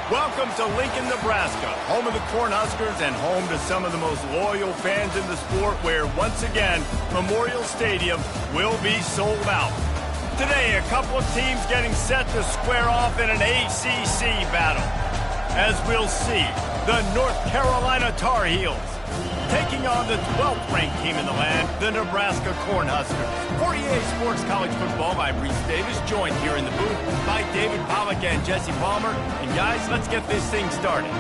Welcome to Lincoln, Nebraska, home of the Cornhuskers and home to some of the most loyal fans in the sport where, once again, Memorial Stadium will be sold out. Today, a couple of teams getting set to square off in an ACC battle. As we'll see, the North Carolina Tar Heels taking on the 12th ranked team in the land, the Nebraska Cornhuskers. For EA Sports College Football, I'm Reese Davis, joined here in the booth by David Pollack and Jesse Palmer. And guys, let's get this thing started.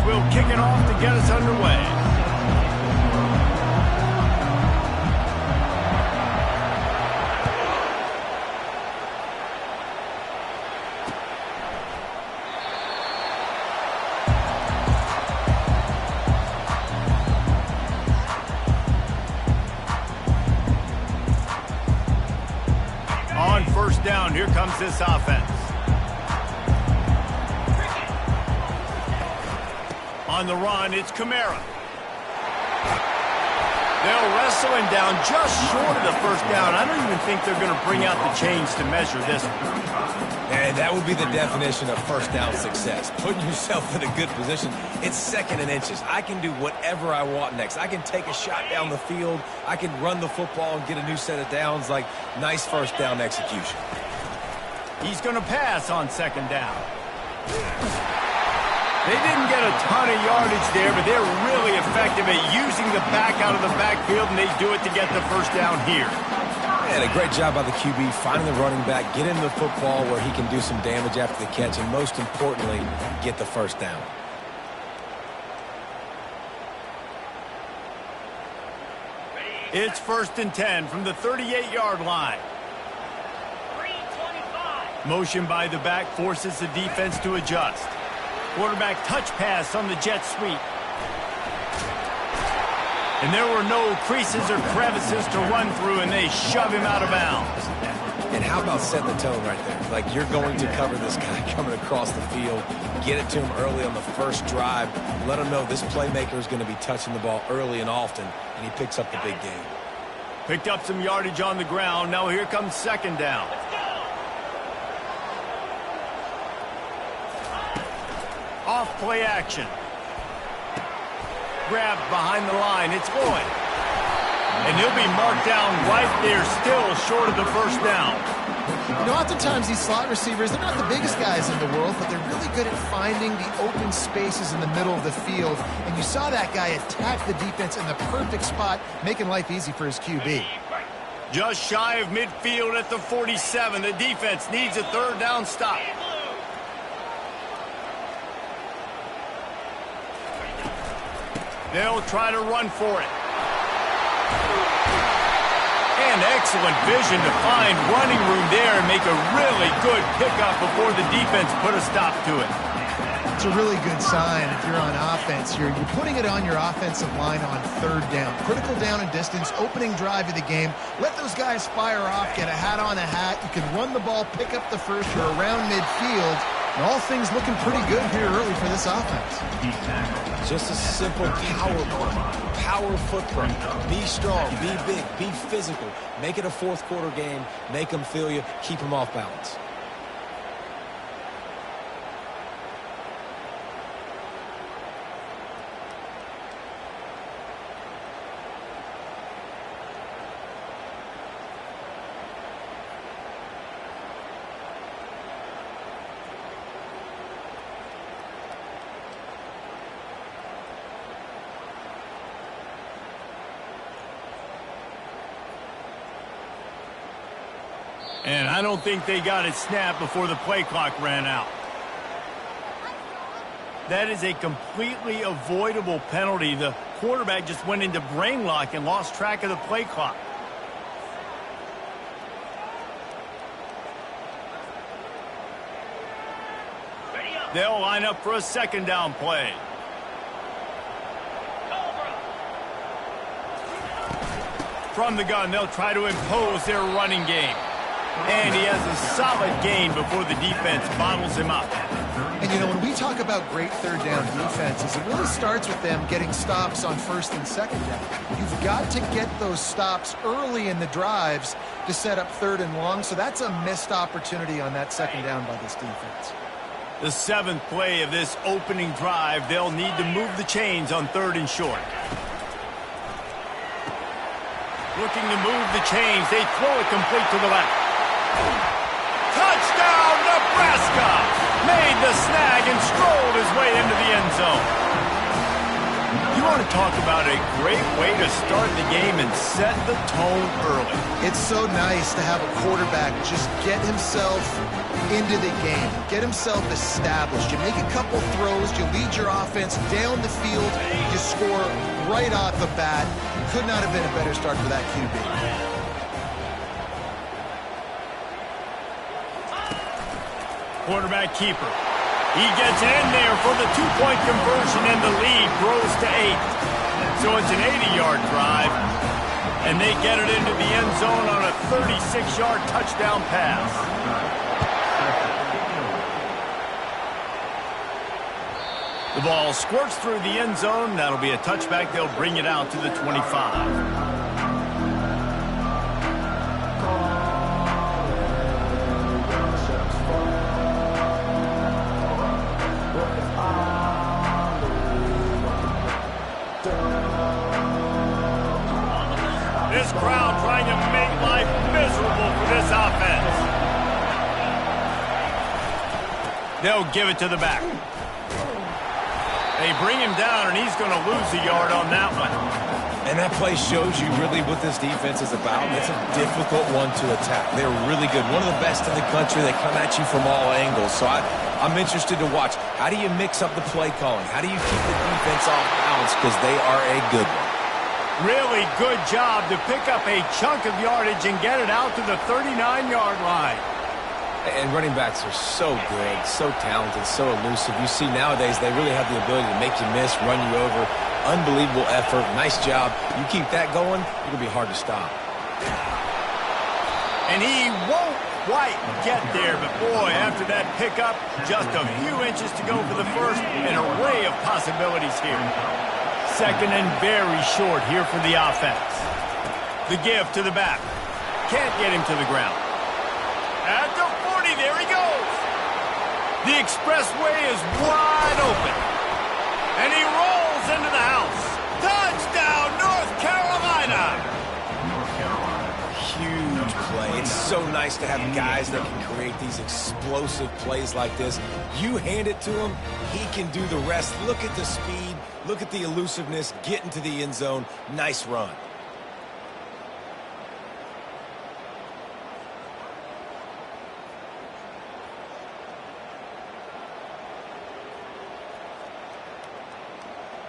Will kick it off to get us underway. On first down, here comes this offense. On the run, it's Kamara. They'll wrestle him down just short of the first down. I don't even think they're going to bring out the chains to measure this one. And that would be the definition of first down success. Putting yourself in a good position. It's second and inches. I can do whatever I want next. I can take a shot down the field. I can run the football and get a new set of downs. Like, nice first down execution. He's going to pass on second down. They didn't get a ton of yardage there, but they're really effective at using the back out of the backfield, and they do it to get the first down here. And a great job by the QB, finding the running back, get him the football where he can do some damage after the catch, and most importantly, get the first down. It's 1st and 10 from the 38-yard line. Motion by the back forces the defense to adjust. Quarterback touch pass on the jet sweep. And there were no creases or crevices to run through, and they shove him out of bounds. And how about setting the tone right there? Like, you're going to cover this guy coming across the field. Get it to him early on the first drive. Let him know this playmaker is going to be touching the ball early and often, and he picks up the big game. Picked up some yardage on the ground. Now here comes second down. Off play action. Grabbed behind the line. It's Lloyd. And he'll be marked down right there, still short of the first down. You know, oftentimes these slot receivers, they're not the biggest guys in the world, but they're really good at finding the open spaces in the middle of the field. And you saw that guy attack the defense in the perfect spot, making life easy for his QB. Just shy of midfield at the 47. The defense needs a third down stop. They'll try to run for it. And excellent vision to find running room there and make a really good pickup before the defense put a stop to it. It's a really good sign if you're on offense. You're putting it on your offensive line on third down. Critical down and distance, opening drive of the game. Let those guys fire off, get a hat on a hat. You can run the ball, pick up the first. You're around midfield. And all things looking pretty good here early for this offense. Just a simple power footprint. Be strong, be big, be physical. Make it a fourth quarter game. Make them feel you. Keep them off balance. And I don't think they got it snapped before the play clock ran out. That is a completely avoidable penalty. The quarterback just went into brain lock and lost track of the play clock. Ready up. They'll line up for a second down play. From the gun, they'll try to impose their running game. And he has a solid gain before the defense bottles him up. And, you know, when we talk about great third down defenses, it really starts with them getting stops on first and second down. You've got to get those stops early in the drives to set up third and long, so that's a missed opportunity on that second down by this defense. The seventh play of this opening drive, they'll need to move the chains on third and short. Looking to move the chains, they throw it complete to the left. Touchdown, Nebraska! Made the snag and strolled his way into the end zone. You want to talk about a great way to start the game and set the tone early. It's so nice to have a quarterback just get himself into the game, get himself established. You make a couple throws, you lead your offense down the field, you score right off the bat. Could not have been a better start for that QB. Quarterback keeper. He gets in there for the two-point conversion, and the lead grows to 8. So it's an 80-yard drive, and they get it into the end zone on a 36-yard touchdown pass. The ball squirts through the end zone. That'll be a touchback. They'll bring it out to the 25. This crowd trying to make life miserable for this offense. They'll give it to the back. They bring him down, and he's going to lose a yard on that one. And that play shows you really what this defense is about. It's a difficult one to attack. They're really good. One of the best in the country. They come at you from all angles. So I'm interested to watch. How do you mix up the play calling? How do you keep the defense off balance? Because they are a good one. Really good job to pick up a chunk of yardage and get it out to the 39-yard line. And running backs are so good, so talented, so elusive. You see nowadays they really have the ability to make you miss, run you over. Unbelievable effort. Nice job. You keep that going, it'll be hard to stop. And he won't quite get there, but boy, after that pickup, just a few inches to go for the first. An array of possibilities here. Second and very short here for the offense. The give to the back. Can't get him to the ground. At the 40, there he goes. The expressway is wide open. And he rolls into the house. Touchdown, North Carolina! Huge play. It's so nice to have guys that can create these explosive plays like this. You hand it to him, he can do the rest. Look at the speed. Look at the elusiveness, get into the end zone. Nice run.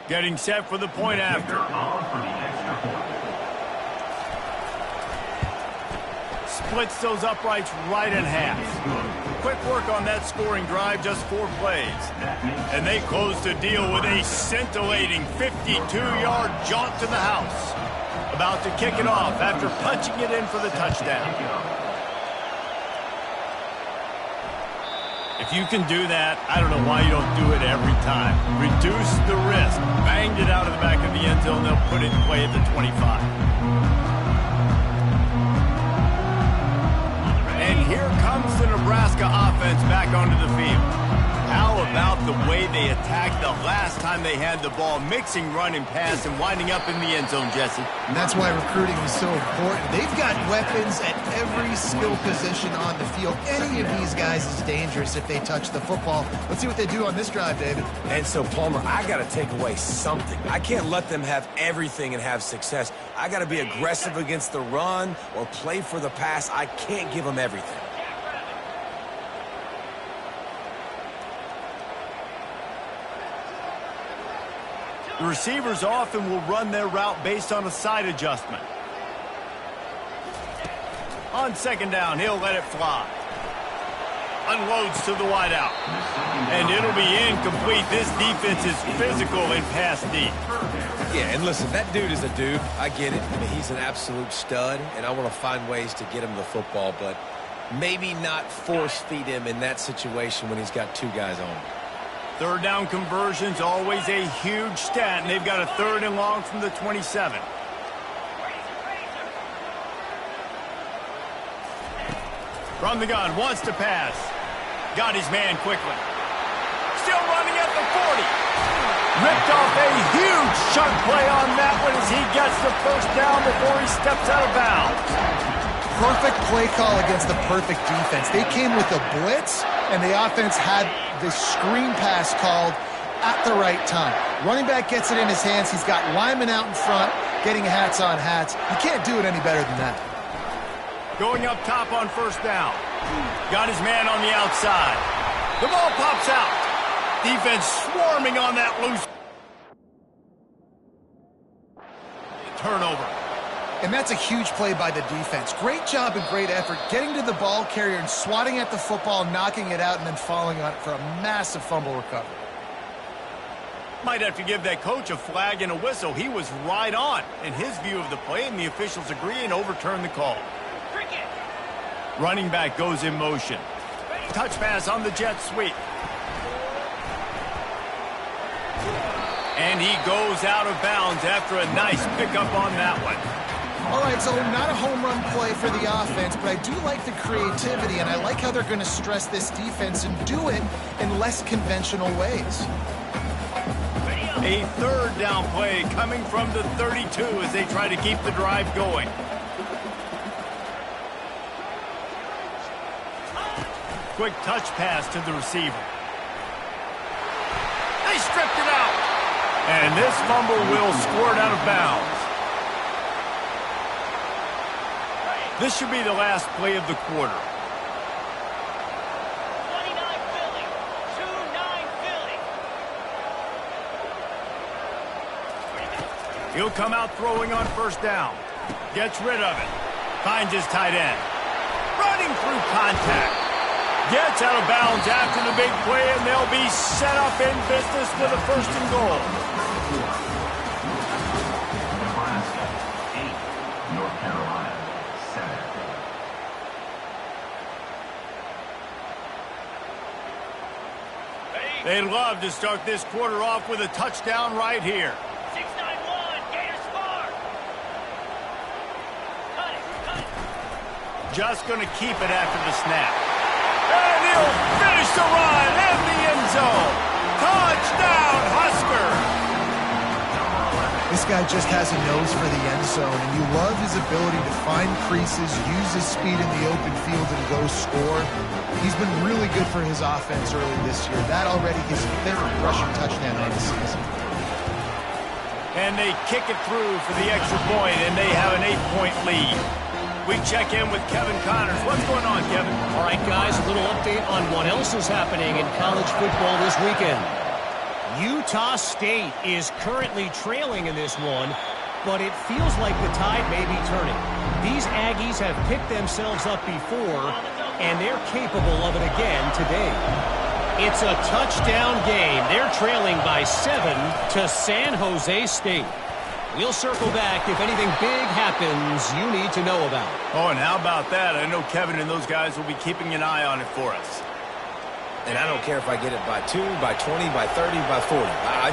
Getting set for the point after. Splits those uprights right in half. Quick work on that scoring drive, just 4 plays. And they close the deal with a scintillating 52-yard jaunt to the house. About to kick it off after punching it in for the touchdown. If you can do that, I don't know why you don't do it every time. Reduce the risk. Banged it out of the back of the end zone. They'll put it in play at the 25. And here comes the Nebraska offense back onto the field. How about the way they attacked the last time they had the ball, mixing run and pass and winding up in the end zone, Jesse? And that's why recruiting is so important. They've got weapons at every skill position on the field. Any of these guys is dangerous if they touch the football. Let's see what they do on this drive, David. And so, Palmer, I got to take away something. I can't let them have everything and have success. I got to be aggressive against the run or play for the pass. I can't give them everything. The receivers often will run their route based on a side adjustment. On second down, he'll let it fly. Unloads to the wideout. And it'll be incomplete. This defense is physical and pass deep. Yeah, and listen, that dude is a dude. I get it. I mean, he's an absolute stud, and I want to find ways to get him the football, but maybe not force-feed him in that situation when he's got two guys on him. Third down conversion's always a huge stat, and they've got a 3rd and long from the 27. From the gun, wants to pass. Got his man quickly. Still running at the 40. Ripped off a huge chunk play on that one as he gets the first down before he steps out of bounds. Perfect play call against the perfect defense. They came with a blitz, and the offense had the screen pass called at the right time. Running back gets it in his hands. He's got linemen out in front getting hats on hats. You can't do it any better than that. Going up top on 1st down. Got his man on the outside. The ball pops out. Defense swarming on that loose. Turnover. And that's a huge play by the defense. Great job and great effort getting to the ball carrier and swatting at the football, knocking it out, and then falling on it for a massive fumble recovery. Might have to give that coach a flag and a whistle. He was right on in his view of the play, and the officials agree and overturn the call. Running back goes in motion. Touch pass on the jet sweep. And he goes out of bounds after a nice pickup on that one. All right, so not a home run play for the offense, but I do like the creativity, and I like how they're going to stress this defense and do it in less conventional ways. A 3rd down play coming from the 32 as they try to keep the drive going. Quick touch pass to the receiver. They stripped it out. And this fumble will squirt out of bounds. This should be the last play of the quarter. 29 Philly. 2-9 Philly. He'll come out throwing on 1st down. Gets rid of it. Finds his tight end. Running through contact. Gets out of bounds after the big play, and they'll be set up in business with a 1st and goal. Nebraska 8, North Carolina 7. They'd love to start this quarter off with a touchdown right here. 6-9-1, Gators score. Cut it. Just going to keep it after the snap. And he'll finish the run in the end zone. Touchdown, Husker! This guy just has a nose for the end zone, and you love his ability to find creases, use his speed in the open field, and go score. He's been really good for his offense early this year. That already his 5th rushing touchdown on the season. And they kick it through for the extra point, and they have an 8-point lead. We check in with Kevin Connors. What's going on, Kevin? All right, guys, a little update on what else is happening in college football this weekend. Utah State is currently trailing in this one, but it feels like the tide may be turning. These Aggies have picked themselves up before, and they're capable of it again today. It's a touchdown game. They're trailing by 7 to San Jose State. We'll circle back if anything big happens you need to know about. Oh, and how about that? I know Kevin and those guys will be keeping an eye on it for us. And I don't care if I get it by 2, by 20, by 30, by 40. I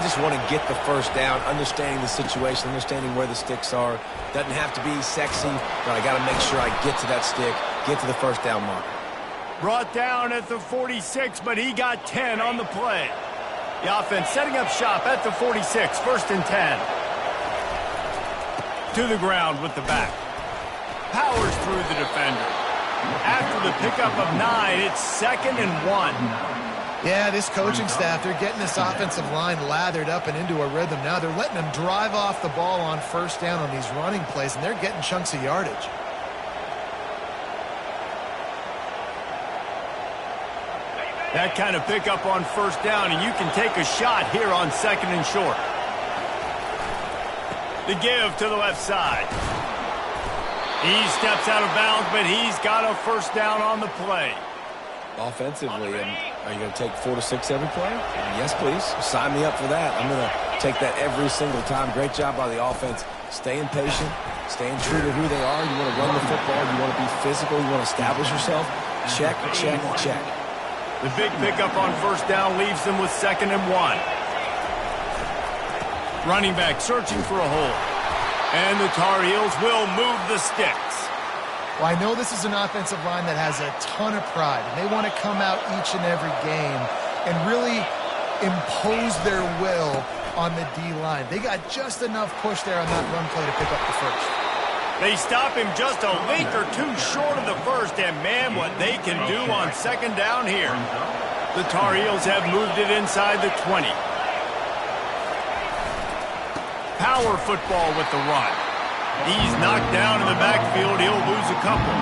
just want to get the 1st down, understanding the situation, understanding where the sticks are. Doesn't have to be sexy, but I got to make sure I get to that stick, get to the 1st down marker. Brought down at the 46, but he got 10 on the play. The offense setting up shop at the 46, 1st and 10. To the ground with the back. Powers through the defender. After the pickup of 9, it's 2nd and 1. Yeah, this coaching staff, they're getting this offensive line lathered up and into a rhythm now. They're letting them drive off the ball on 1st down on these running plays, and they're getting chunks of yardage. That kind of pickup on 1st down, and you can take a shot here on 2nd and short. The give to the left side. He steps out of bounds, but he's got a 1st down on the play. Offensively, are you going to take 4 to 6 every play? Yes, please. Sign me up for that. I'm going to take that every single time. Great job by the offense. Staying patient, staying true to who they are. You want to run the football. You want to be physical. You want to establish yourself. Check, check, check. The big pickup on first down leaves them with 2nd and 1. Running back searching for a hole. And the Tar Heels will move the sticks. Well, I know this is an offensive line that has a ton of pride, and they want to come out each and every game and really impose their will on the D-line. They got just enough push there on that run play to pick up the first. They stop him just a link or two short of the first, and man, what they can do on 2nd down here. The Tar Heels have moved it inside the 20. Power football with the run. He's knocked down in the backfield. He'll lose a couple.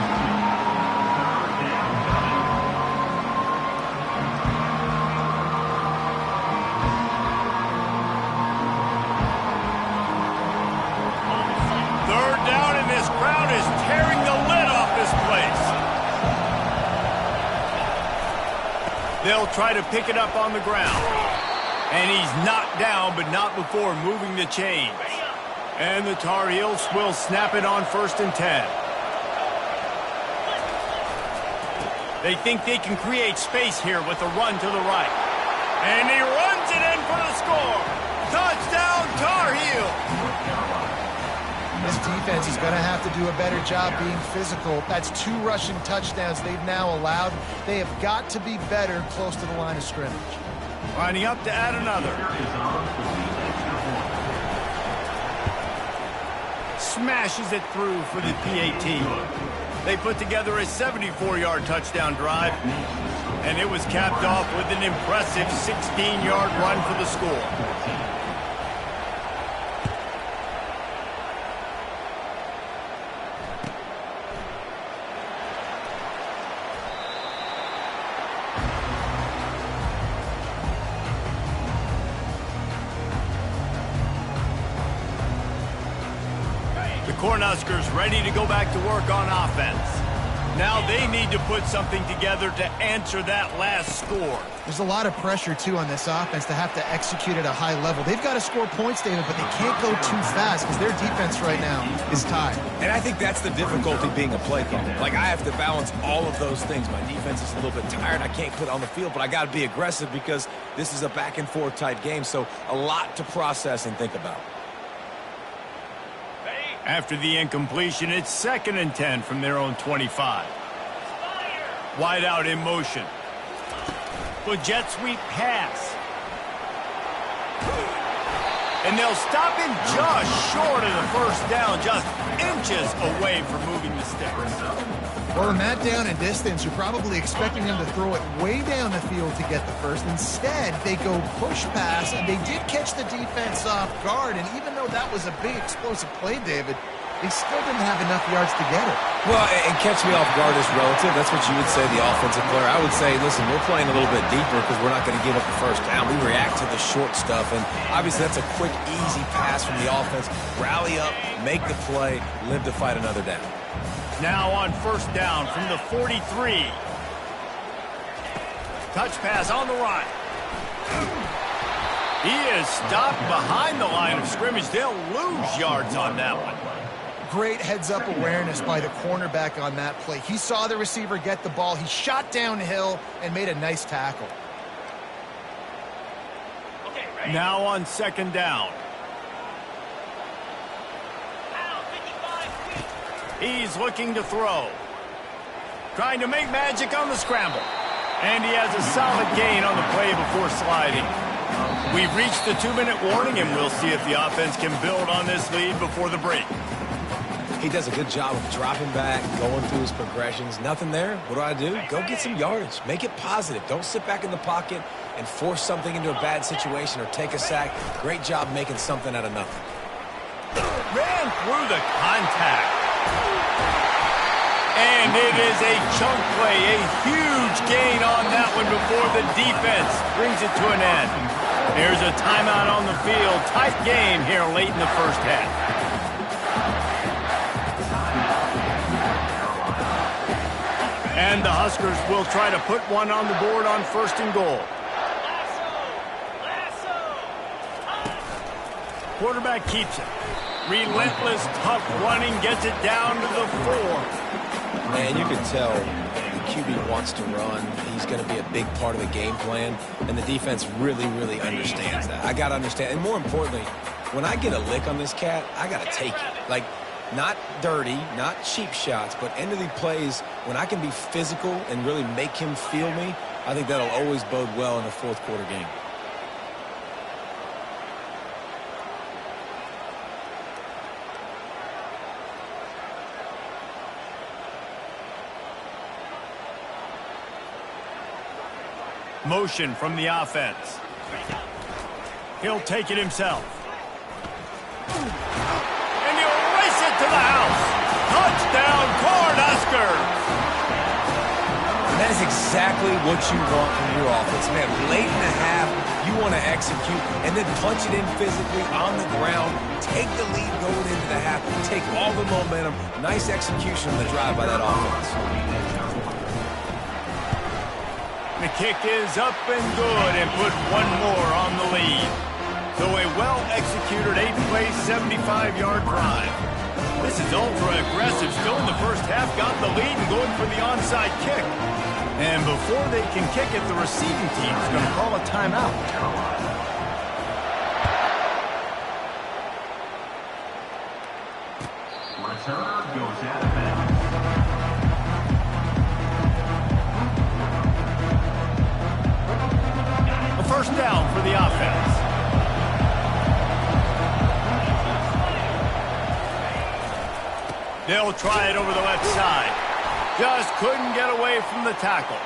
Third down, and this crowd is tearing the lid off this place. They'll try to pick it up on the ground. And he's knocked down, but not before moving the chains. And the Tar Heels will snap it on 1st and 10. They think they can create space here with a run to the right. And he runs it in for the score. Touchdown, Tar Heels. This defense is going to have to do a better job being physical. That's 2 rushing touchdowns they've now allowed. They have got to be better close to the line of scrimmage. Lining up to add another. Smashes it through for the PAT. They put together a 74-yard touchdown drive, and it was capped off with an impressive 16-yard run for the score. Cornhuskers ready to go back to work on offense. Now they need to put something together to answer that last score. There's a lot of pressure, too, on this offense to have to execute at a high level. They've got to score points, David, but they can't go too fast because their defense right now is tied. And I think that's the difficulty being a play caller. Like, I have to balance all of those things. My defense is a little bit tired. I can't put it on the field, but I got to be aggressive because this is a back-and-forth type game, so a lot to process and think about. After the incompletion, it's 2nd and 10 from their own 25. Wide out in motion. The jet sweep pass. And they'll stop him just short of the first down, just inches away from moving the sticks. Well, in that down and distance, you're probably expecting them to throw it way down the field to get the first. Instead, they go push pass, and they did catch the defense off guard. And even though that was a big explosive play, David, they still didn't have enough yards to get it. Well, and catch me off guard is relative. That's what you would say, the offensive player. I would say, listen, we're playing a little bit deeper because we're not going to give up the first down. We react to the short stuff, and obviously that's a quick, easy pass from the offense. Rally up, make the play, live to fight another down. Now on first down from the 43. Touch pass on the right. He is stopped behind the line of scrimmage. They'll lose yards on that one. Great heads-up awareness by the cornerback on that play. He saw the receiver get the ball. He shot downhill and made a nice tackle. Now on 2nd down. He's looking to throw. Trying to make magic on the scramble. And he has a solid gain on the play before sliding. We've reached the 2-minute warning, and we'll see if the offense can build on this lead before the break. He does a good job of dropping back, going through his progressions. Nothing there. What do? Go get some yardage. Make it positive. Don't sit back in the pocket and force something into a bad situation or take a sack. Great job making something out of nothing. Ran through the contact. And it is a chunk play, a huge gain on that one before the defense brings it to an end. There's a timeout on the field. Tight game here late in the first half. And the Huskers will try to put one on the board on 1st and goal. Quarterback keeps it. Relentless, tough running, gets it down to the 4. Man, you can tell the QB wants to run. He's going to be a big part of the game plan, and the defense really, really understands that. I got to understand, and more importantly, when I get a lick on this cat, I got to take it. Like, not dirty, not cheap shots, but end of the plays, when I can be physical and really make him feel me, I think that'll always bode well in a 4th quarter game. Motion from the offense. He'll take it himself. And he'll race it to the house. Touchdown, Cornhuskers! And that is exactly what you want from your offense, man. Late in the half, you want to execute and then punch it in physically on the ground. Take the lead going into the half. Take all the momentum. Nice execution on the drive by that offense. The kick is up and good and put one more on the lead. So a well-executed 8-play, 75-yard drive. This is ultra-aggressive. Still in the first half, got the lead and going for the onside kick. And before they can kick it, the receiving team is going to call a timeout. Returner goes out of bounds. First down for the offense. They'll try it over the left side. Just couldn't get away from the tackle.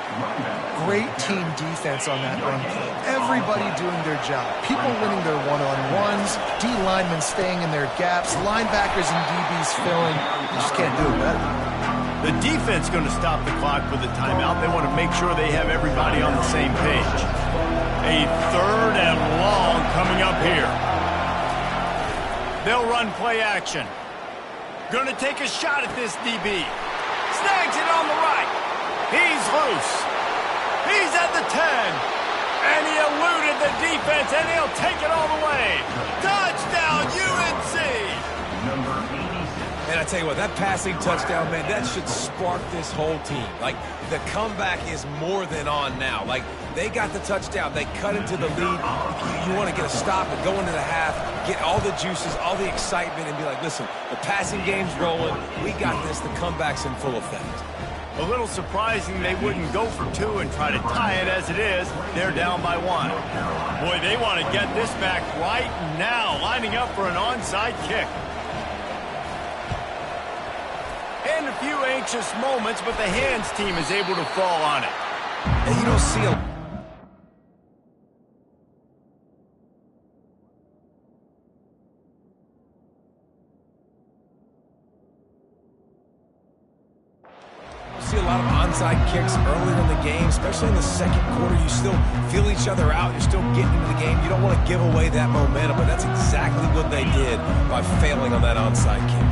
Great team defense on that run play. Everybody doing their job. People winning their one-on-ones, D linemen staying in their gaps, linebackers and DBs filling. You just can't do it better. The defense going to stop the clock with a timeout. They want to make sure they have everybody on the same page. A 3rd and long coming up here. They'll run play action. Going to take a shot at this DB. Snags it on the right. He's loose. He's at the 10. And he eluded the defense, and he'll take it all the way. Touchdown, UNC! Number 86. And I tell you what, that passing touchdown, man, that should spark this whole team. Like, the comeback is more than on now. Like, they got the touchdown. They cut into the lead. You want to get a stop and go into the half, get all the juices, all the excitement, and be like, listen, the passing game's rolling. We got this. The comeback's in full effect. A little surprising they wouldn't go for 2 and try to tie it as it is. They're down by 1. Boy, they want to get this back right now, lining up for an onside kick. And a few anxious moments, but the hands team is able to fall on it. And you don't see a... see a lot of onside kicks earlier in the game, especially in the 2nd quarter. You still feel each other out. You're still getting into the game. You don't want to give away that momentum, but that's exactly what they did by failing on that onside kick.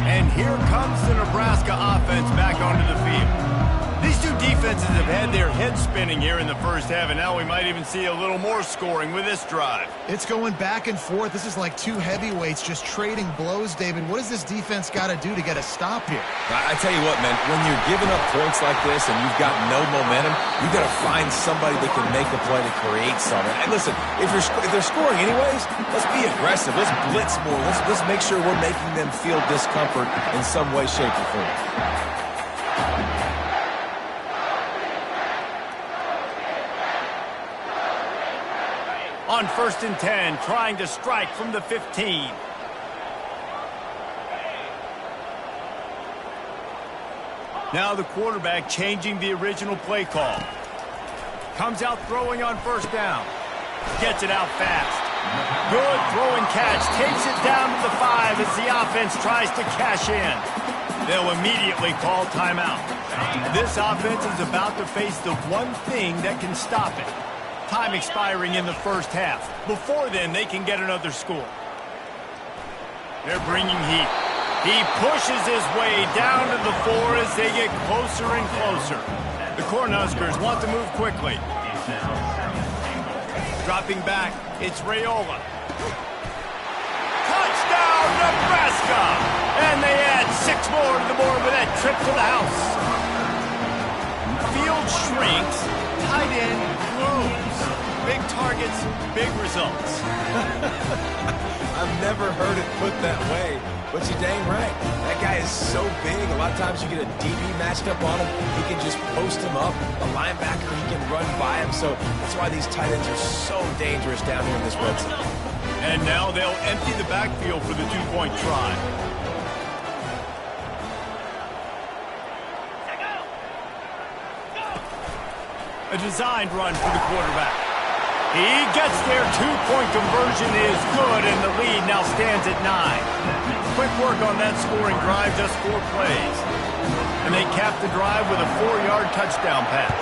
And here comes the Nebraska offense back onto the field. These two defenses have had their heads spinning here in the first half, and now we might even see a little more scoring with this drive. It's going back and forth. This is like two heavyweights just trading blows, David. What does this defense got to do to get a stop here? I tell you what, man, when you're giving up points like this and you've got no momentum, you've got to find somebody that can make a play to create something. And listen, if they're scoring anyways, let's be aggressive. Let's blitz more. Let's make sure we're making them feel discomfort in some way, shape, or form. On 1st and 10, trying to strike from the 15. Now the quarterback changing the original play call. Comes out throwing on 1st down. Gets it out fast. Good throw and catch. Takes it down to the 5 as the offense tries to cash in. They'll immediately call timeout. This offense is about to face the one thing that can stop it. Time expiring in the first half. Before then, they can get another score. They're bringing heat. He pushes his way down to the 4 as they get closer and closer. The Cornhuskers want to move quickly. Dropping back, it's Raiola. Touchdown, Nebraska! And they add 6 more to the board with that trip to the house. Field shrinks, tight end grows. Big targets, big results. I've never heard it put that way, but you're dang right. That guy is so big. A lot of times you get a DB matched up on him. He can just post him up. A linebacker, he can run by him. So that's why these tight ends are so dangerous down here in this red zone. And now they'll empty the backfield for the 2-point try. A designed run for the quarterback. He gets there. 2-point conversion is good, and the lead now stands at 9. Quick work on that scoring drive, just 4 plays. And they cap the drive with a 4-yard touchdown pass.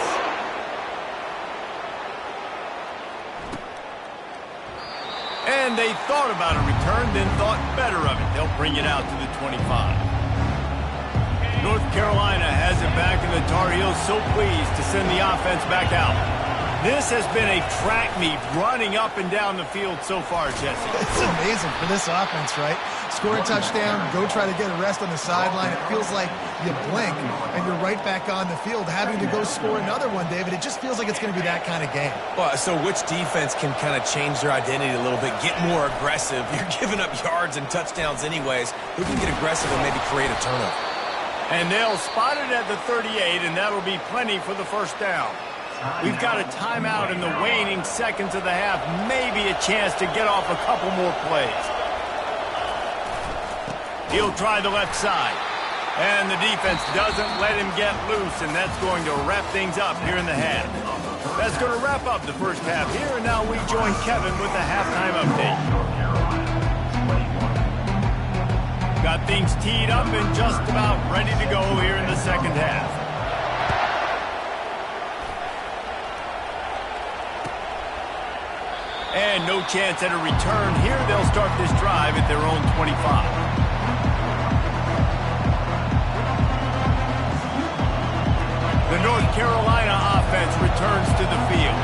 And they thought about a return, then thought better of it. They'll bring it out to the 25. North Carolina has it back, and the Tar Heels so pleased to send the offense back out. This has been a track meet running up and down the field so far, Jesse. It's amazing for this offense, right? Score a touchdown, go try to get a rest on the sideline. It feels like you blink, and you're right back on the field having to go score another one, David. It just feels like it's going to be that kind of game. Well, so which defense can kind of change their identity a little bit, get more aggressive? You're giving up yards and touchdowns anyways. Who can get aggressive and maybe create a turnover? And they'll spot it at the 38, and that'll be plenty for the first down. We've got a timeout in the waning seconds of the half. Maybe a chance to get off a couple more plays. He'll try the left side. And the defense doesn't let him get loose, and that's going to wrap things up here in the half. That's going to wrap up the first half here, and now we join Kevin with the halftime update. Got things teed up and just about ready to go here in the second half. And no chance at a return here. They'll start this drive at their own 25. The North Carolina offense returns to the field.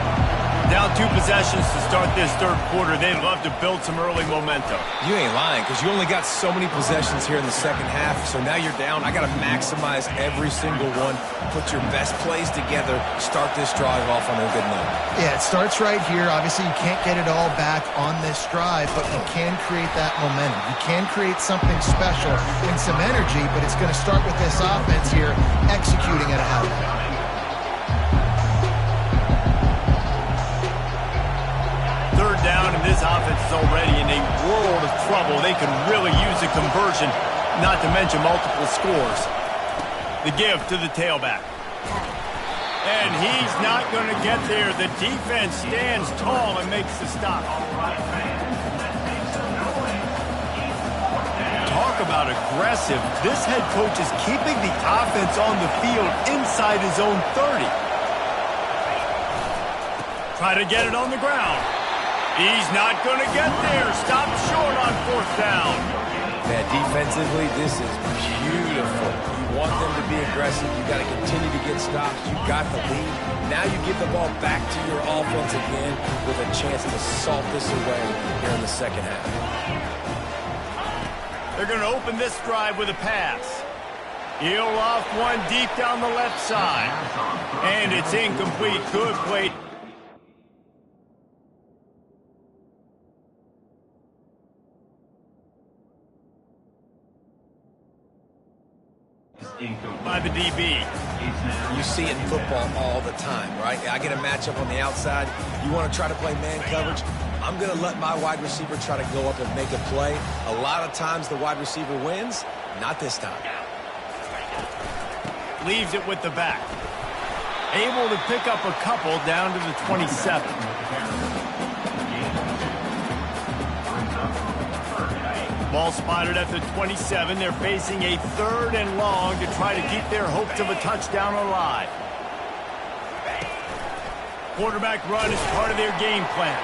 Down 2 possessions to start this third quarter. They'd love to build some early momentum. You ain't lying, because you only got so many possessions here in the second half, so now you're down. I got to maximize every single one, put your best plays together, start this drive off on a good note. Yeah, it starts right here. Obviously, you can't get it all back on this drive, but you can create that momentum. You can create something special and some energy, but it's going to start with this offense here executing at a high level. Third down, and this offense is already in a world of trouble. They could really use a conversion, not to mention multiple scores. The give to the tailback. And he's not going to get there. The defense stands tall and makes the stop. Talk about aggressive. This head coach is keeping the offense on the field inside his own 30. Try to get it on the ground. He's not going to get there. Stop short on 4th down. Yeah, defensively, this is beautiful. You want them to be aggressive. You got to continue to get stops. You got the lead. Now you give the ball back to your offense again with a chance to salt this away here in the second half. They're going to open this drive with a pass. He'll off one deep down the left side. And it's incomplete. Good play. By the DB. You see it in football all the time, right? I get a matchup on the outside. You want to try to play man coverage? I'm going to let my wide receiver try to go up and make a play. A lot of times the wide receiver wins. Not this time. Leaves it with the back. Able to pick up a couple down to the 27. Ball spotted at the 27. They're facing a 3rd and long to try to keep their hopes of a touchdown alive. Quarterback run is part of their game plan.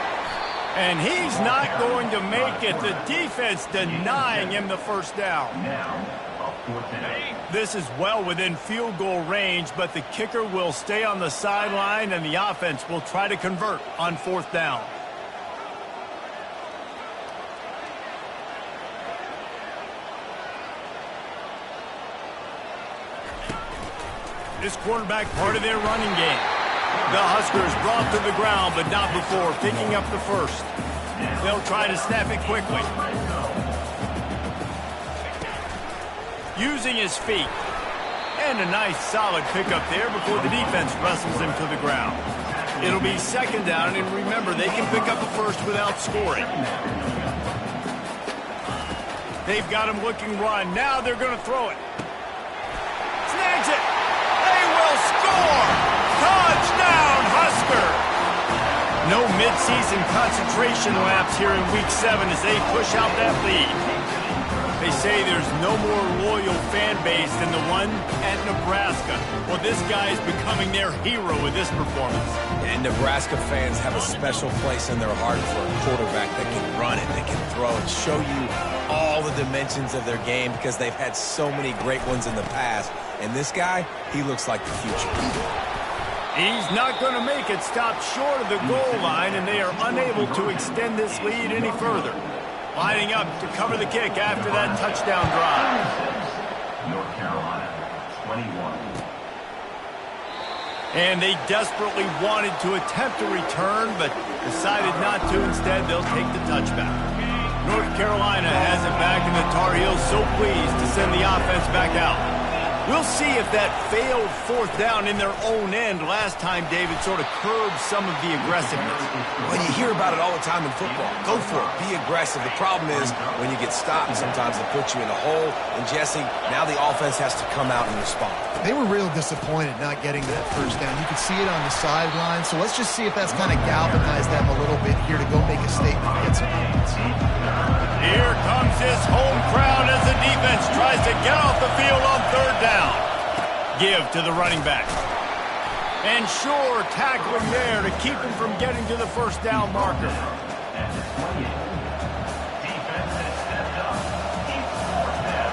And he's not going to make it. The defense denying him the first down. Now, a fourth down. This is well within field goal range, but the kicker will stay on the sideline, and the offense will try to convert on fourth down. This quarterback part of their running game. The Huskers brought to the ground, but not before picking up the first. They'll try to snap it quickly. Using his feet. And a nice solid pickup there before the defense wrestles him to the ground. It'll be second down, and remember, they can pick up a first without scoring. They've got him looking run. Now they're going to throw it. Snags it. They will score. Touchdown, Husker. No midseason concentration laps here in Week 7 as they push out that lead. They say there's no more loyal fan base than the one at Nebraska. Well, this guy is becoming their hero with this performance. And Nebraska fans have a special place in their heart for a quarterback that can run it, that can throw it, show you all the dimensions of their game because they've had so many great ones in the past. And this guy, he looks like the future. He's not going to make it. Stopped short of the goal line, and they are unable to extend this lead any further. Lining up to cover the kick after that touchdown drive. North Carolina, 21. And they desperately wanted to attempt a return, but decided not to. Instead, they'll take the touchback. North Carolina has it back, and the Tar Heels so pleased to send the offense back out. We'll see if that failed fourth down in their own end last time, David, sort of curbed some of the aggressiveness. Well, you hear about it all the time in football. Go for it. Be aggressive. The problem is when you get stopped, sometimes it puts you in a hole. And, Jesse, now the offense has to come out and respond. They were real disappointed not getting that first down. You could see it on the sideline. So let's just see if that's kind of galvanized them a little bit here to go make a statement and get some points. Here comes his home crowd as the defense tries to get off the field on third down. Give to the running back. And sure, tackling there to keep him from getting to the first down marker. At the 28. Defense has stepped up. Keep fourth down.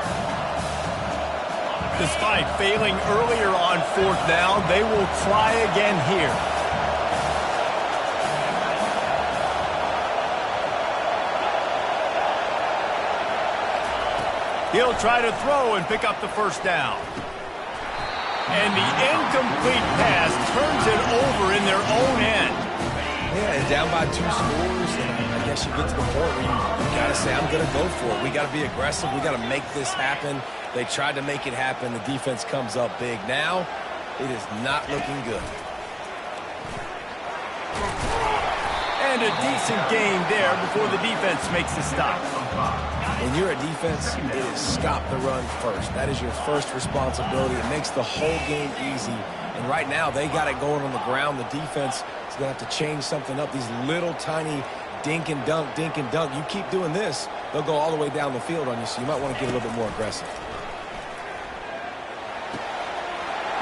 Despite failing earlier on fourth down, they will try again here. He'll try to throw and pick up the first down. And the incomplete pass turns it over in their own end. Yeah, and down by 2 scores, and I guess you get to the point where you got to say, I'm going to go for it. We got to be aggressive. We got to make this happen. They tried to make it happen. The defense comes up big. Now, it is not looking good. And a decent gain there before the defense makes the stop. When you're a defense, it is stop the run first. That is your first responsibility. It makes the whole game easy. And right now, they got it going on the ground. The defense is going to have to change something up. These little tiny dink and dunk, dink and dunk. You keep doing this, they'll go all the way down the field on you, so you might want to get a little bit more aggressive.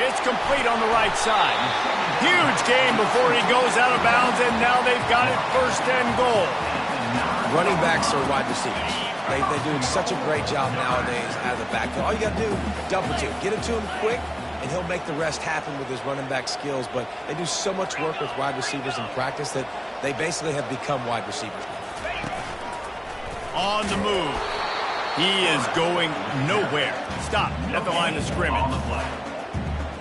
It's complete on the right side. Huge gain before he goes out of bounds, and now they've got it first and goal. Running backs are wide receivers. They do such a great job nowadays out of the backfield. All you got to do, dump it to him. Get it to him quick, and he'll make the rest happen with his running back skills. But they do so much work with wide receivers in practice that they basically have become wide receivers. On the move. He is going nowhere. Stop at the line of scrimmage.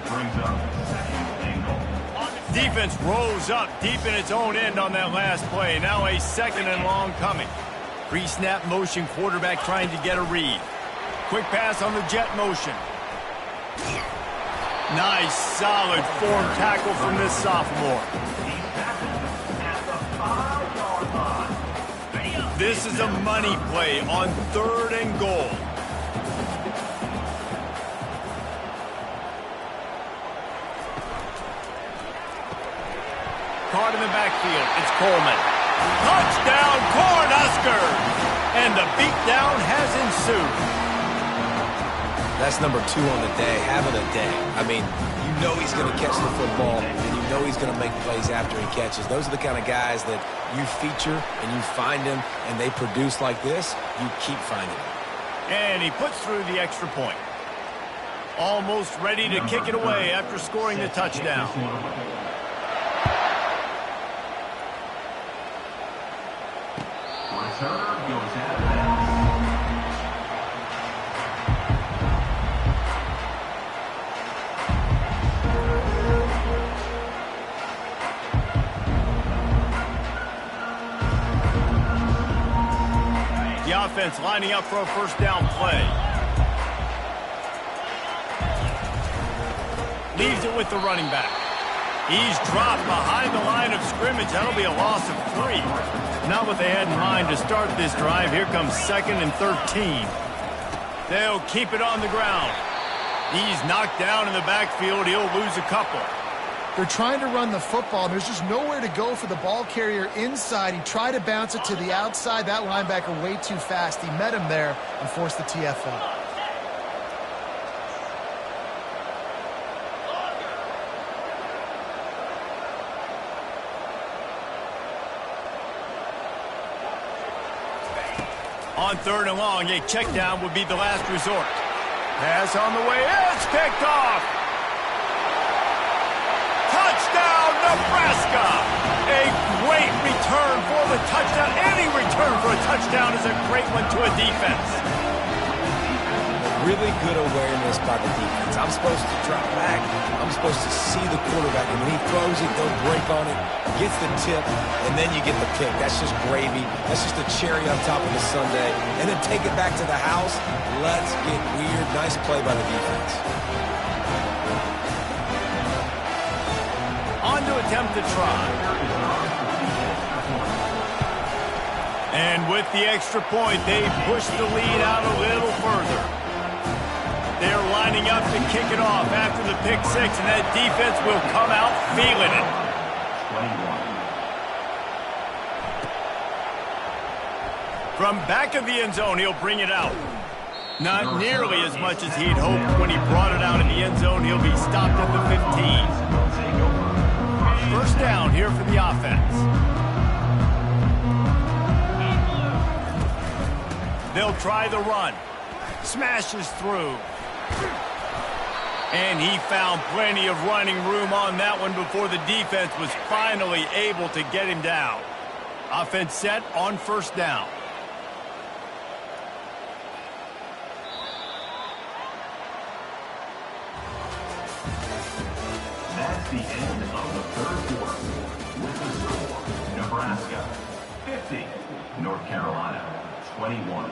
Brings up second and goal. Defense rose up deep in its own end on that last play. Now a second and long coming. Pre-snap motion, quarterback trying to get a read. Quick pass on the jet motion. Nice, solid form tackle from this sophomore. This is a money play on third and goal. Caught in the backfield. It's Coleman. Touchdown, Cornhuskers! And the beatdown has ensued. That's number 2 on the day, having a day. I mean, you know he's going to catch the football, and you know he's going to make plays after he catches. Those are the kind of guys that you feature and you find them, and they produce like this, you keep finding them. And he puts through the extra point. Almost ready to kick it away after scoring the touchdown. Returner goes out of bounds. The offense lining up for a first down play. Leaves it with the running back. He's dropped behind the line of scrimmage. That'll be a loss of 3. Not what they had in mind to start this drive. Here comes 2nd and 13. They'll keep it on the ground. He's knocked down in the backfield. He'll lose a couple. They're trying to run the football, and there's just nowhere to go for the ball carrier inside. He tried to bounce it to the outside. That linebacker way too fast. He met him there and forced the TFL. On 3rd and long, a check down would be the last resort. Pass on the way. It's picked off. Touchdown, Nebraska! A great return for the touchdown. Any return for a touchdown is a great one to a defense. Really good awareness by the defense. I'm supposed to drop back. I'm supposed to see the quarterback. And when he throws it, they'll break on it, gets the tip, and then you get the pick. That's just gravy. That's just a cherry on top of the sundae. And then take it back to the house. Let's get weird. Nice play by the defense. On to attempt the try. And with the extra point, they push the lead out a little further. They're lining up to kick it off after the pick 6, and that defense will come out feeling it. 21. From back of the end zone, he'll bring it out. Not nearly as much as he'd hoped when he brought it out in the end zone. He'll be stopped at the 15. First down here for the offense. They'll try the run. Smashes through. And he found plenty of running room on that one before the defense was finally able to get him down. Offense set on first down. That's the end of the 3rd quarter. With the score, Nebraska 50, North Carolina 21.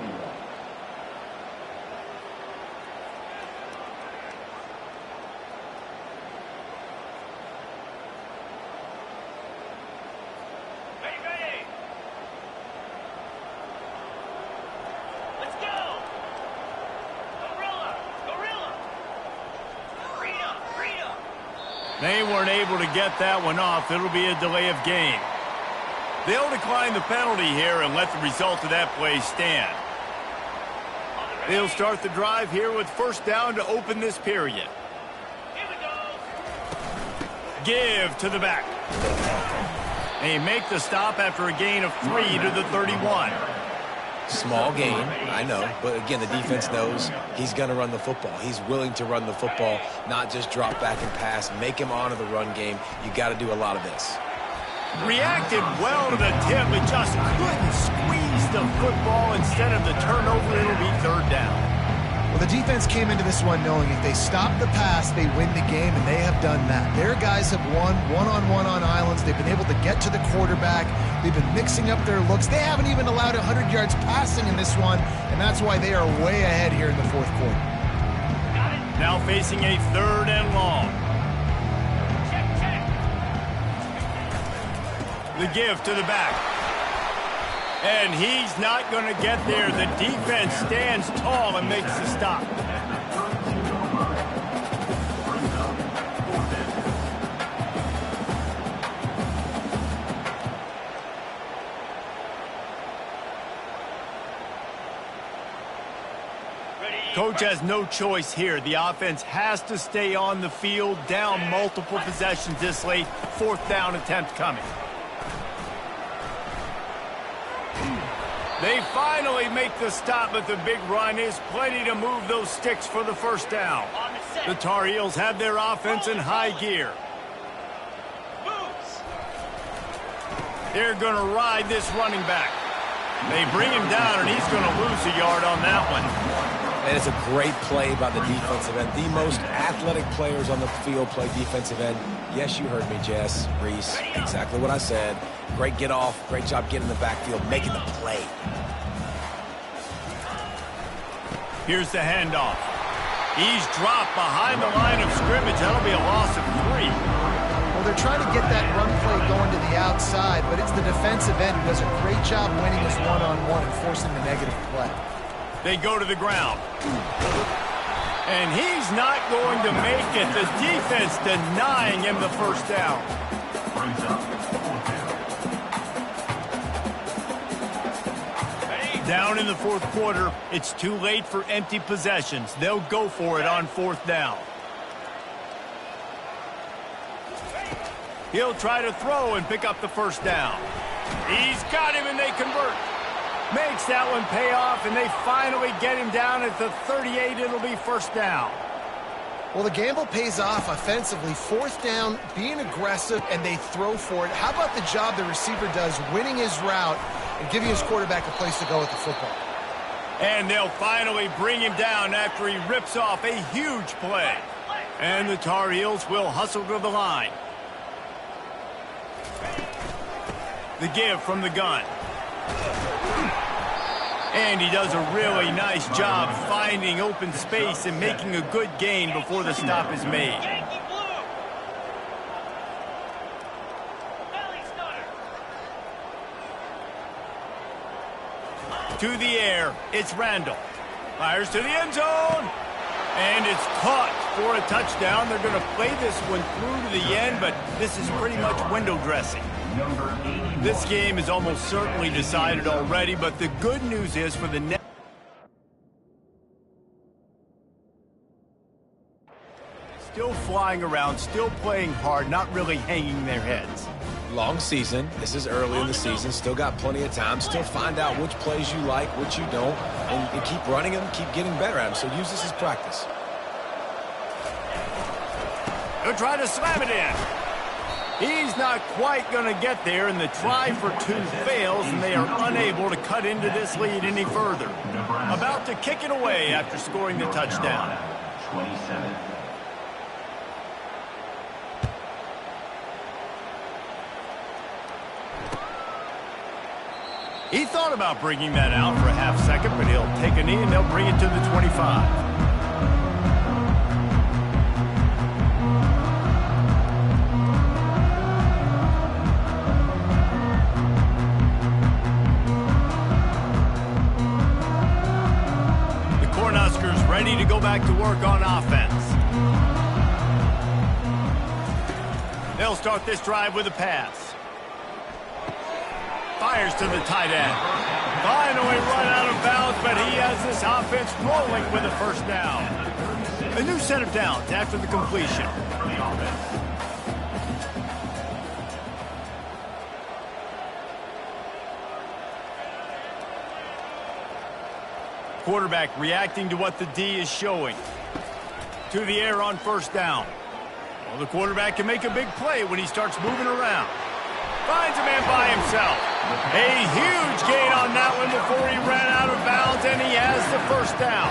They weren't able to get that one off. It'll be a delay of game. They'll decline the penalty here and let the result of that play stand. They'll start the drive here with first down to open this period. Here we go. Give to the back. They make the stop after a gain of 3 to the 31. Small gain, I know, but again, the defense knows he's going to run the football. He's willing to run the football, not just drop back and pass, make him honor the run game. You got to do a lot of this. Reacted well to the tip, but just couldn't squeeze the football. Instead of the turnover, it'll be 3rd down. Well, the defense came into this one knowing if they stop the pass, they win the game, and they have done that. Their guys have won one-on-one on islands. They've been able to get to the quarterback. They've been mixing up their looks. They haven't even allowed 100 yards passing in this one, and that's why they are way ahead here in the 4th quarter. Now facing a 3rd and long. The give to the back. And he's not going to get there. The defense stands tall and makes the stop. Coach Coach has no choice here. The offense has to stay on the field, down multiple possessions this late. 4th down attempt coming. They finally make the stop, but the big run is plenty to move those sticks for the 1st down. The Tar Heels have their offense in high gear. They're going to ride this running back. They bring him down, and he's going to lose a yard on that one. And it's a great play by the defensive end. The most athletic players on the field play defensive end. Yes, you heard me, Jess, Reese. Exactly what I said. Great get off. Great job getting in the backfield, making the play. Here's the handoff. He's dropped behind the line of scrimmage. That'll be a loss of 3. Well, they're trying to get that run play going to the outside, but it's the defensive end who does a great job winning his one-on-one and forcing the negative play. They go to the ground. And he's not going to make it. The defense denying him the 1st down. Down in the 4th quarter, it's too late for empty possessions. They'll go for it on 4th down. He'll try to throw and pick up the 1st down. He's got him, and they convert. Makes that one pay off, and they finally get him down at the 38. It'll be 1st down. Well, the gamble pays off offensively. 4th down, being aggressive, and they throw for it. How about the job the receiver does winning his route and giving his quarterback a place to go with the football? And they'll finally bring him down after he rips off a huge play. And the Tar Heels will hustle to the line. The give from the gun. And he does a really nice job finding open space and making a good gain before the stop is made. To the air, it's Randall. Fires to the end zone. And it's caught for a touchdown. They're going to play this one through to the end, but this is pretty much window dressing. This game is almost certainly decided already, but the good news is for the next... Still flying around, still playing hard, not really hanging their heads. Long season. This is early in the season. Still got plenty of time. Still find out which plays you like, which you don't, and keep running them, keep getting better at them. So use this as practice. He'll try to slam it in. He's not quite going to get there, and the try for 2 fails, and they are unable to cut into this lead any further. About to kick it away after scoring the touchdown. 27. He thought about bringing that out for a half second, but he'll take a knee, and they'll bring it to the 25. Ready to go back to work on offense. They'll start this drive with a pass. Fires to the tight end. Finally run out of bounds, but he has this offense rolling with a 1st down. A new set of downs after the completion. Quarterback reacting to what the D is showing. To the air on 1st down. Well, the quarterback can make a big play when he starts moving around. Finds a man by himself. A huge gain on that one before he ran out of bounds, and he has the 1st down.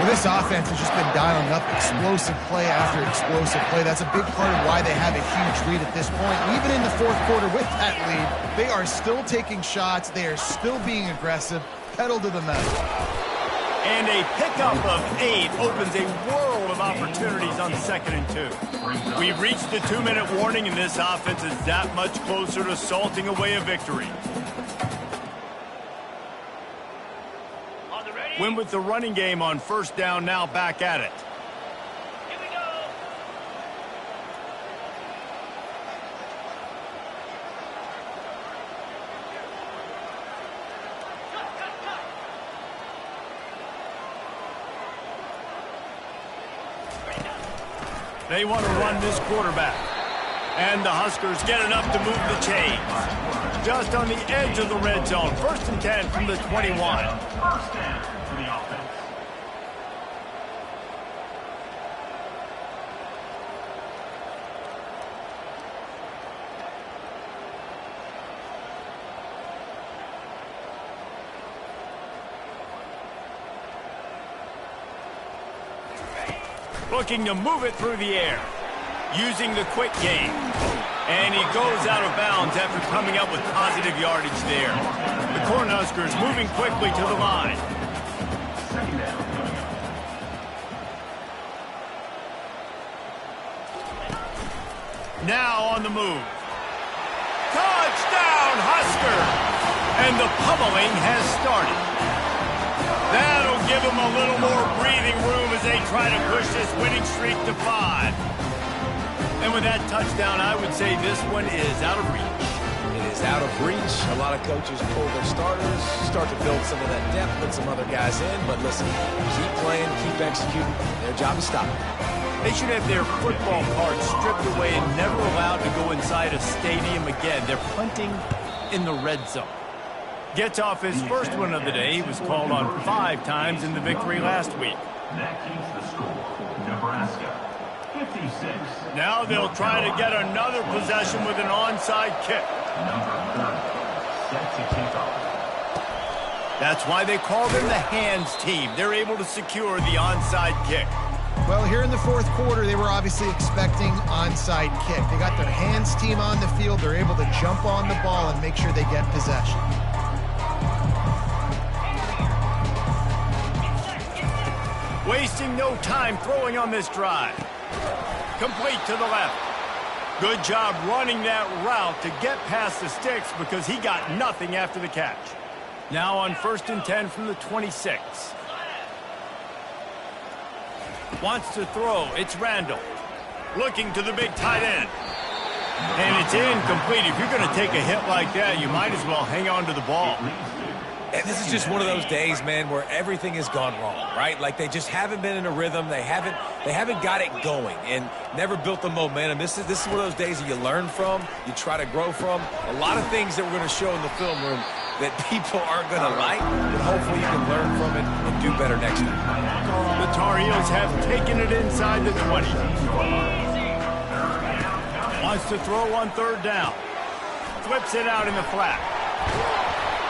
Well, this offense has just been dialing up explosive play after explosive play. That's a big part of why they have a huge lead at this point. Even in the 4th quarter with that lead, they are still taking shots. They are still being aggressive. Pedal to the metal. And a pickup of 8 opens a world of opportunities on 2nd and 2. We've reached the 2-minute warning, and this offense is that much closer to salting away a victory. Win with the running game on 1st down, now back at it. Here we go. They want to run this quarterback. And the Huskers get enough to move the chains. Just on the edge of the red zone. 1st and 10 from the 21. First down for the offense. Looking to move it through the air. Using the quick game. And he goes out of bounds after coming up with positive yardage there. The Cornhuskers moving quickly to the line. Second down. Now on the move. Touchdown, Husker! And the pummeling has started. That'll give them a little more breathing room as they try to push this winning streak to 5. And with that touchdown, I would say this one is out of reach. It is out of reach. A lot of coaches pull their starters, start to build some of that depth, put some other guys in. But listen, keep playing, keep executing. Their job is stopping. They should have their football cards stripped away and never allowed to go inside a stadium again. They're punting in the red zone. Gets off his first one of the day. He was called on 5 times in the victory last week. That keeps the score. Nebraska, 56. Now they'll try to get another possession with an onside kick. Number 30, set to kick off. That's why they call them the hands team. They're able to secure the onside kick. Well, here in the 4th quarter, they were obviously expecting onside kick. They got their hands team on the field. They're able to jump on the ball and make sure they get possession. Wasting no time throwing on this drive. Complete to the left. Good job running that route to get past the sticks because he got nothing after the catch. Now on 1st and 10 from the 26. Wants to throw. It's Randall. Looking to the big tight end. And it's incomplete. If you're going to take a hit like that, you might as well hang on to the ball. And this is just one of those days, man, where everything has gone wrong, right? Like they just haven't been in a rhythm. They haven't got it going and never built the momentum. This is one of those days that you learn from, you try to grow from. A lot of things that we're going to show in the film room that people aren't going to like, but hopefully you can learn from it and do better next time. The Tar Heels have taken it inside the 20. Wants to throw on 3rd down. Flips it out in the flat.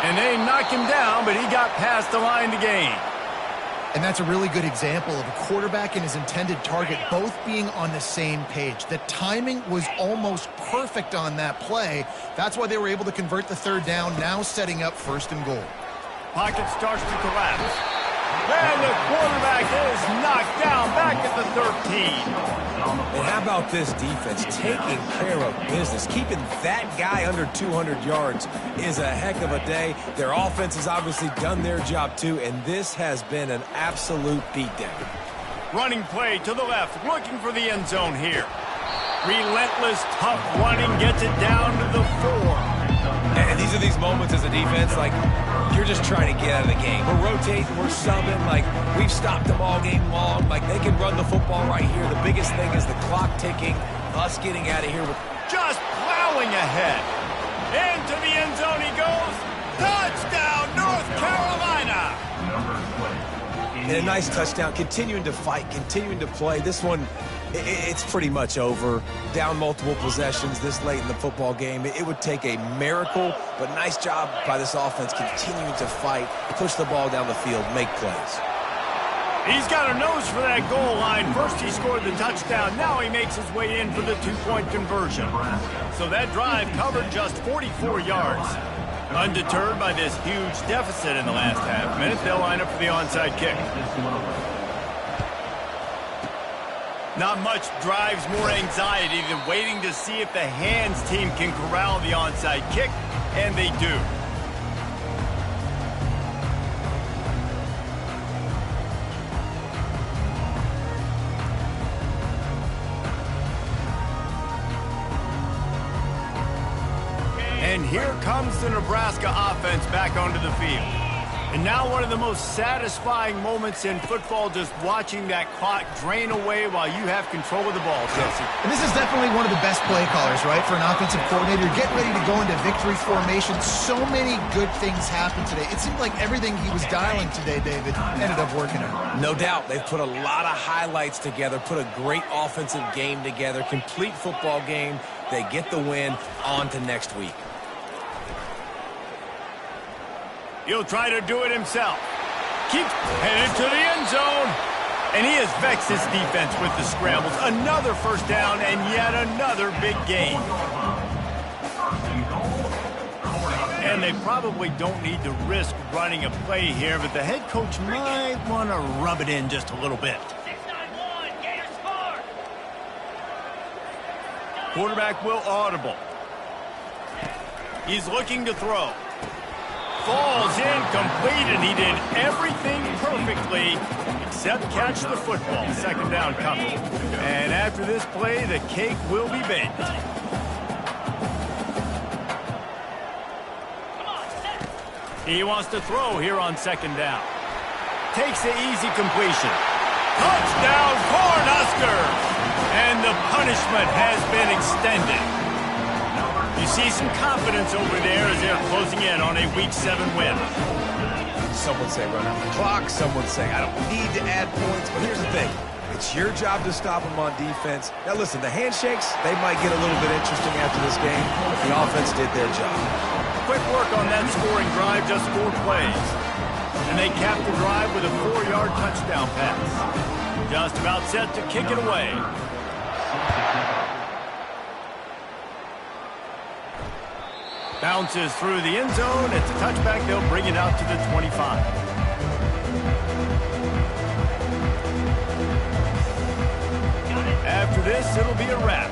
And they knock him down, but he got past the line to gain. And that's a really good example of a quarterback and his intended target both being on the same page. The timing was almost perfect on that play. That's why they were able to convert the 3rd down, now setting up 1st and goal. Pocket starts to collapse. And the quarterback is knocked down back at the 13. And how about this defense taking care of business? Keeping that guy under 200 yards is a heck of a day. Their offense has obviously done their job too, and this has been an absolute beatdown. Running play to the left, looking for the end zone here. Relentless, tough running, gets it down to the 4. And these are these moments as a defense, like, you're just trying to get out of the game. We're rotating, we're subbing, like, we've stopped them all game long. Like, they can run the football right here. The biggest thing is the clock ticking, us getting out of here with... Just plowing ahead. Into the end zone he goes. Touchdown, North Carolina! And a nice touchdown, continuing to fight, continuing to play. This one, it's pretty much over. Down multiple possessions this late in the football game. It would take a miracle, but nice job by this offense continuing to fight, push the ball down the field, make plays. He's got a nose for that goal line. First he scored the touchdown. Now he makes his way in for the 2-point conversion. So that drive covered just 44 yards. Undeterred by this huge deficit in the last half minute, they'll line up for the onside kick. Not much drives more anxiety than waiting to see if the hands team can corral the onside kick, and they do. And here comes the Nebraska offense back onto the field. And now one of the most satisfying moments in football, just watching that clock drain away while you have control of the ball, Chelsea. And this is definitely one of the best play callers, right, for an offensive coordinator. You're getting ready to go into victory formation. So many good things happened today. It seemed like everything he was dialing today, David, ended up working out. No doubt. They've put a lot of highlights together, put a great offensive game together, complete football game. They get the win. On to next week. He'll try to do it himself. Keeps headed to the end zone. And he has vexed his defense with the scrambles. Another first down and yet another big gain. And they probably don't need to risk running a play here, but the head coach might want to rub it in just a little bit. 6-9-1, Gators score. Quarterback will audible. He's looking to throw. Falls incomplete, and he did everything perfectly except catch the football. Second down coming. And after this play, the cake will be baked. He wants to throw here on second down. Takes the easy completion. Touchdown, Cornhuskers! And the punishment has been extended. You see some confidence over there as they're closing in on a Week 7 win. Some would say run out the clock. Some would say I don't need to add points. But here's the thing. It's your job to stop them on defense. Now, listen, the handshakes, they might get a little bit interesting after this game. But the offense did their job. Quick work on that scoring drive, just 4 plays. And they capped the drive with a 4-yard touchdown pass. Just about set to kick it away. Bounces through the end zone. It's a touchback. They'll bring it out to the 25. After this, it'll be a wrap.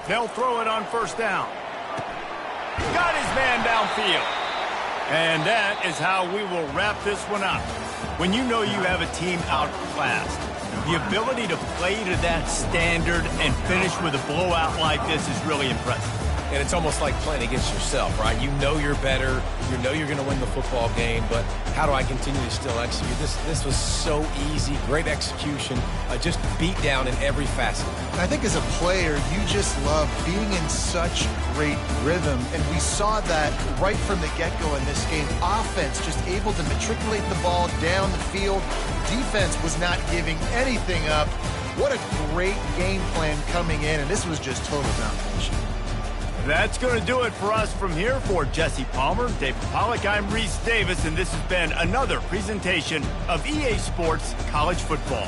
They'll throw it on first down. Got his man downfield. And that is how we will wrap this one up. When you know you have a team outclassed, the ability to play to that standard and finish with a blowout like this is really impressive. And it's almost like playing against yourself, right? You know you're better. You know you're going to win the football game, but how do I continue to still execute? This was so easy. Great execution. Just beat down in every facet. I think as a player, you just love being in such great rhythm, and we saw that right from the get-go in this game. Offense just able to matriculate the ball down the field. Defense was not giving anything up. What a great game plan coming in, and this was just total domination. That's going to do it for us from here. For Jesse Palmer, David Pollack, I'm Reese Davis, and this has been another presentation of EA Sports College Football.